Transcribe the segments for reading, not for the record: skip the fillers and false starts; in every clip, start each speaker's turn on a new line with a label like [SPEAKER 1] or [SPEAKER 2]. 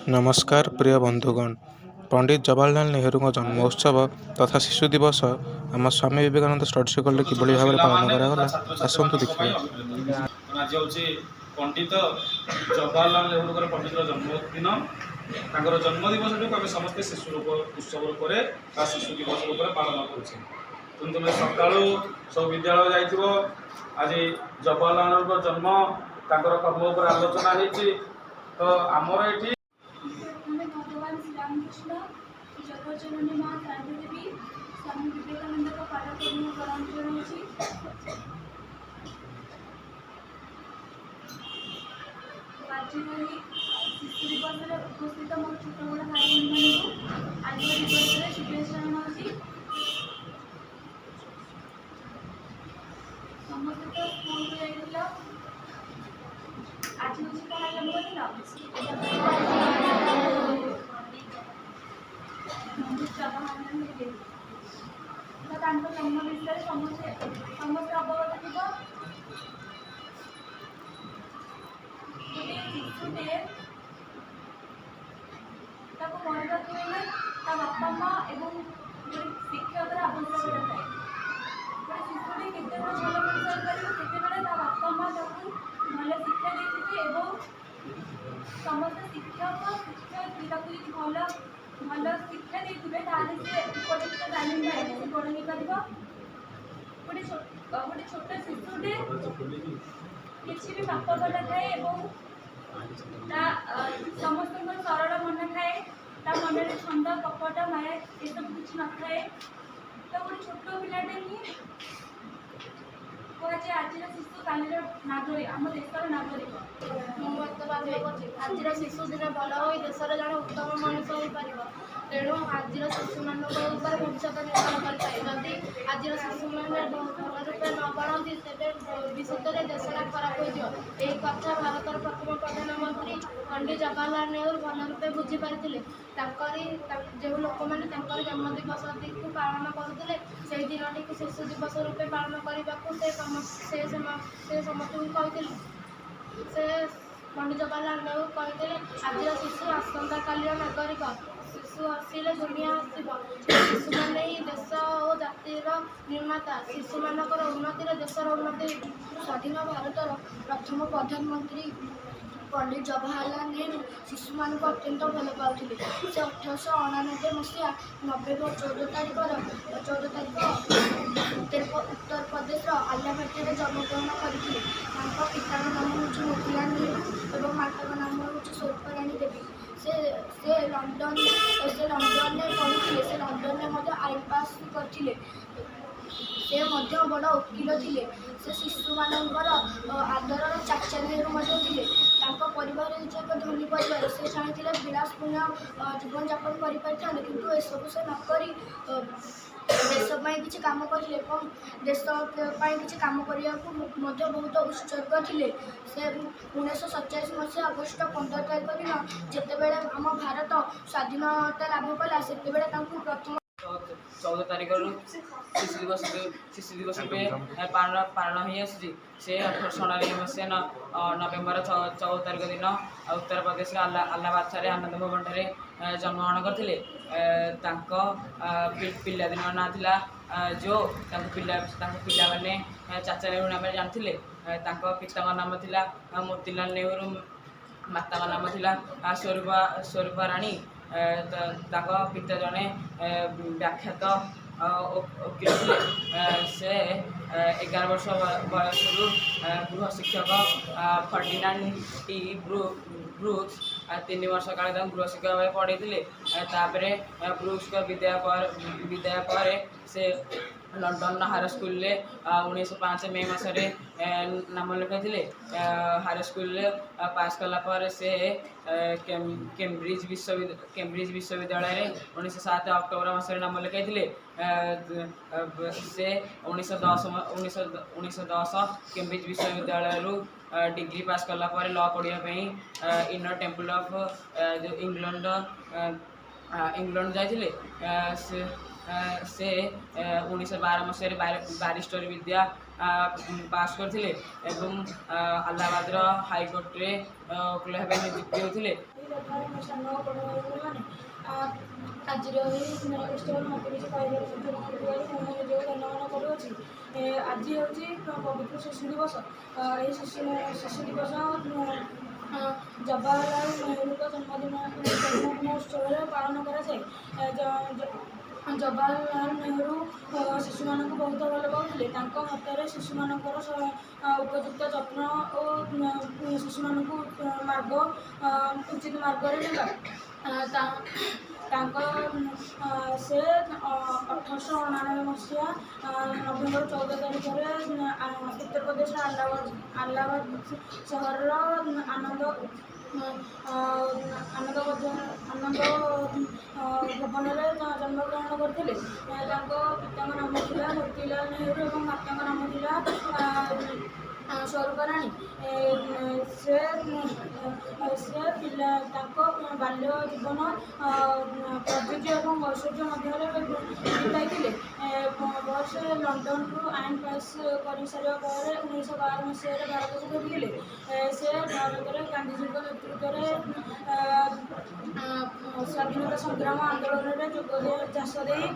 [SPEAKER 1] नमस्कार प्रिय बंधुगण। पंडित जवाहरलाल नेहरू जन्मोत्सव तथा शिशु दिवस आम स्वामी विवेकानंद स्टडी सर्कल किभଳି भाବରେ पालन करागला आसंतु देखिबा।
[SPEAKER 2] आज हूँ पंडित जवाहरलाल नेहरू पंडित जन्मदिन जन्मदिवस आम समस्त शिशु रोग उत्सव रूप शिशु दिवस रूप पालन कर तुम सका सब विद्यालय जाइए आज जवाहरलाल नेहरू जन्म कर्म उपर आलोचना होती तो आमर ये
[SPEAKER 3] भगवान श्री रामकृष्ण जगज्जननी माँ शारदा देवी स्वामी विवेकानंद का पारकर्म प्रणाम जनाऊँगी। आज शिशु दिवस उपस्थित मोर छोट बड़ भाई बहन आज दिवस शुभेच्छा जनाऊँगी। समस्त तो स्कूल को जाइल आज हूँ क्या जन्मदिन जन्म विषय समस्त अवगत थी शिशुटे बड़ रखिए बापा माँ और शिक्षक आवश्यकता थाए गोटे शिशुटे केत भल मनुष्य कर बापा माँ भल शिक्षा देते समस्त शिक्षक शिक्षक भल भल शिक्षा देते से उपयुक्त तालीम पाइले से बड़ हो पार गोटे छोट शिशुटे किसी भी पाप कटा थाए समस्त सरल मन थाए मन में छंद कपट माया ये सब कुछ न थाए तो गोटे छोट पिलाटे ही कहे आज शिशु काल नागरिक आम देशर नागरिक
[SPEAKER 4] आज शिशु दिन भल हो देशर जड़े उत्तम मनुष्य हो पार तेणु आज शिशु मान भविष्य निर्माण करें जदि आज शिशु मैंने भल रूपे न बढ़ती तेज भविष्य में देशटा खराब हो कथा भारतर प्रथम प्रधानमंत्री पंडित जवाहरलाल नेहरू भल रूपे बुझीपारी जो लोक मैंने जन्म दिवस को पालन करुले से दिन टी शिशु दिवस रूपे पालन करने से समस्त कहते से पंडित जवाहरलाल नेहरू कहते आज शिशु आसंता कालीन नागरिक शिशु आसिले दुनिया आसब शिशु मैंने ही देश और जातिर निर्माता शिशु मानकर उन्नति देशर उन्नति।
[SPEAKER 5] स्वाधीन भारतर प्रथम प्रधानमंत्री पंडित जवाहरलाल नेहरू शिशु मान अत्यंत भल पाते से 1899 मसीहा नवेम्बर 14 तारीख उत्तर प्रदेश आलियाघाट जन्मग्रहण करते। पिता नाम हूँ मोतीलाल नेहरू और माता नाम हूँ स्वरूपराणी देवी। से लंडन में पढ़ी से लंडन में आईन पास करते से बड़ वकिल थे से शिशु मानकर आदर चाचा नेहरू थे परिवार एक धनी परिवार से चाहते विलासपूर्ण जीवन जापन कर किंतु एसबू से नक देश किसी कम करते देश किसी कम करने को बहुत उत्सर्ग थे से 1947 मसीहा अगस्ट 15 तारीख दिन जिते आम भारत स्वाधीनता लाभ कला से प्रथम
[SPEAKER 6] 14 तारीख शिशु दिवस पालन हो से 1899 मसीहा नवेम्बर 14 तारीख दिन उत्तर प्रदेश आलाहाबाद ठारे आनंद भवन ठारे जन्मग्रहण करते। पिलादिन ना था जो पिला मैंने चाचा नेहरू नाम जानते पिता नाम था मोतीलाल नेहरू माता नाम था स्वरूपराणी पिता जड़े व्याख्यात वकिल थे से 11 वर्ष बयस गृह शिक्षक फर्डिनांड टी ब्रूक्स 3 वर्ष काल गृह शिक्षक भाव पढ़े ब्रूक्स विद्यालय पर से लंडन हायर स्कूल 1905 मे मसरे नाम लिखाई हायर स्कूल पास कलापर से केम्ब्रिज विश्वविद्यालय 1907 अक्टोबर मसरे नाम लिखाई से 1910 केम्ब्रिज विश्वविद्यालय डिग्री पास कलापर लॉ पढ़ाई इनर टेम्पल ऑफ इंग्लैंड जाते से 1912 मसीह बारिस्टर विद्या पास करथिले एवं अलाहाबाद हाईकोर्ट रे वकील भाव नियुक्ति होते।
[SPEAKER 5] ତଥା ମୋ ସାନ ଓ ବଡ଼ ଭାଇ ଭଉଣୀମାନେ ଆଜିର ଏହି ଉତ୍ସବରେ ମୋତେ କିଛି କହିବାର ସୁଯୋଗ ମିଳିଥିବାରୁ ମୁଁ ନିଜକୁ ଧନ୍ୟବାଦ କରୁଅଛି। ଆଜି ହେଉଛି ପବିତ୍ର ଶିଶୁ ଦିବସ। ଏହି ଶିଶୁ ଦିବସ ଜବାହରଲାଲ ନେହେରୁଙ୍କ ଜନ୍ମଦିନ ଉତ୍ସବରେ ପାଳନ କରାଯାଏ। ଜବାହରଲାଲ ନେହେରୁ ଶିଶୁମାନଙ୍କୁ ବହୁତ ଭଲ ପାଉଥିଲେ। ତାଙ୍କ ମତରେ ଶିଶୁମାନଙ୍କର ଉପଯୁକ୍ତ ଯତ୍ନ ଓ ଶିଶୁମାନଙ୍କୁ ଉଚିତ ମାର୍ଗରେ ନେବା। ସେ 1899 ମସିହା ନଭେମ୍ବର 14 ତାରିଖରେ ଉତ୍ତରପ୍ରଦେଶର ଆହ୍ଲାବାଦ ସହରର ଆନନ୍ଦ ଭବନରେ ଜନ୍ମଗ୍ରହଣ କରିଥିଲେ। ତାଙ୍କ ପିତାଙ୍କ ନାମ ଥିଲା ମୋତିଲାଲ ନେହେରୁ ଏବଂ ମାତାଙ୍କ ନାମ ଥିଲା ସ୍ୱରୂପା ରାଣୀ। ତାଙ୍କ ବାଲ୍ୟ ଜୀବନ ପ୍ରଯୁଜ୍ୟ ଏବଂ ଐଶ୍ୱର୍ଯ୍ୟ ମଧ୍ୟରେ ବିତାଇଥିଲେ। ସେ ଲଣ୍ଡନରୁ ଆଇନ ପାସ୍ କରିସାରିବା ପରେ 1912 ମସିହାରେ ଭାରତକୁ ଫେରିଥିଲେ। ସେ ଭାରତରେ ଗାନ୍ଧିଜୀଙ୍କ ନେତୃତ୍ୱରେ ସ୍ୱାଧୀନତା ସଂଗ୍ରାମ ଆନ୍ଦୋଳନରେ ଚାଷ ଦେଇ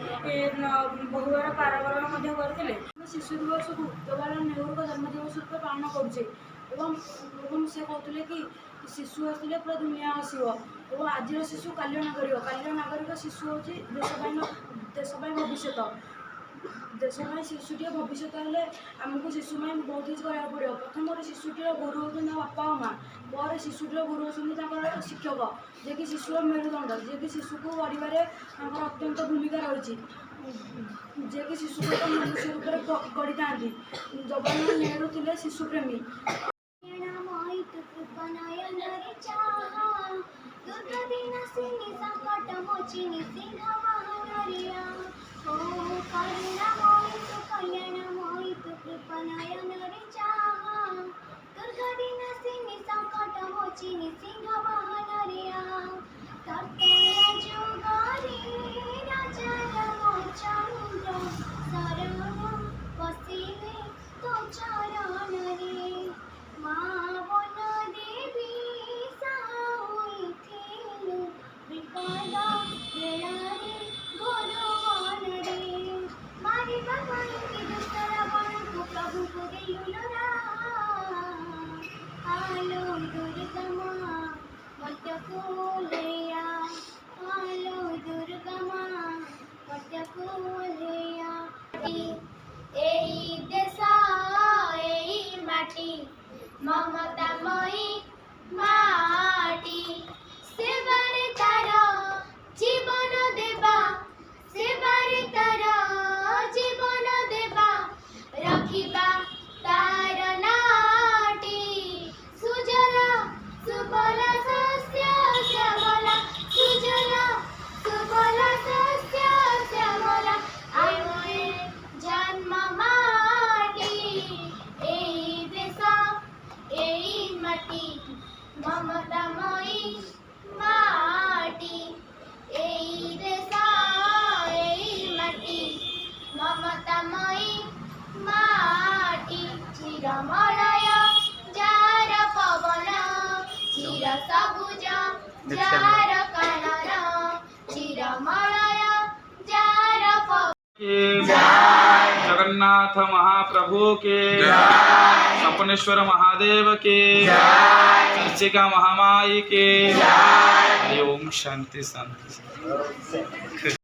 [SPEAKER 5] ବହୁବାର କାରାବରଣ ମଧ୍ୟ କରିଥିଲେ। ଶିଶୁ ଦିବସକୁ ଜବାହରଲାଲ ନେହେରୁଙ୍କ ଜନ୍ମଦିବସ ରୂପେ ପାଳନ କରୁଛେ ଏବଂ ସେ କହୁଥିଲେ କି ଶିଶୁ ଆସିଲେ ପୁରା ଦୁନିଆ ଆସିବ ଏବଂ ଆଜିର ଶିଶୁ କାଲିର ନାଗରିକ। ଶିଶୁ ହେଉଛି ଦେଶ ପାଇଁ ଭବିଷ୍ୟତ। ଦେଶ ପାଇଁ ଶିଶୁଟିର ଭବିଷ୍ୟତ ହେଲେ ଆମକୁ ଶିଶୁ ପାଇଁ ବହୁତ କିଛି କରିବାକୁ ପଡ଼ିବ। ପ୍ରଥମରେ ଶିଶୁଟିର ଗୁରୁ ହେଉଛନ୍ତି ବାପା ଓ ମାଆ। ପରେ ଶିଶୁଟିର ଗୁରୁ ହେଉଛନ୍ତି ତାଙ୍କର ଶିକ୍ଷକ, ଯିଏକି ଶିଶୁର ମେରୁଦଣ୍ଡ, ଯିଏକି ଶିଶୁକୁ ଗଢ଼ିବାରେ ତାଙ୍କର ଅତ୍ୟନ୍ତ ଭୂମିକା ରହିଛି, ଯିଏକି ଶିଶୁକୁ ଏକ ମନୁଷ୍ୟ ରୂପରେ ଗଢ଼ିଥାନ୍ତି। ଜବାହରଲାଲ ନେହେରୁ ଥିଲେ ଶିଶୁପ୍ରେମୀ।
[SPEAKER 4] ममतामयी माटी सेबारे तार जीवन देबा सेबारे तार जीवन देबा रखिबा तार नाटी सुजला सुफला शस्य श्यामला सुजला सुफला शस्य श्यामला आयोए जन्म माटी एई देश एई माटी ममतामयी माटी एई देश एई माटी ममतामयी माटी चिरमलय जार पवन चिर सबुज जार कानन चिरमलय जार पवन
[SPEAKER 2] जगन्नाथ महाप्रभु के सपनेश्वर महादेव के चर्चिका महामाई के। ओम शांति शांति।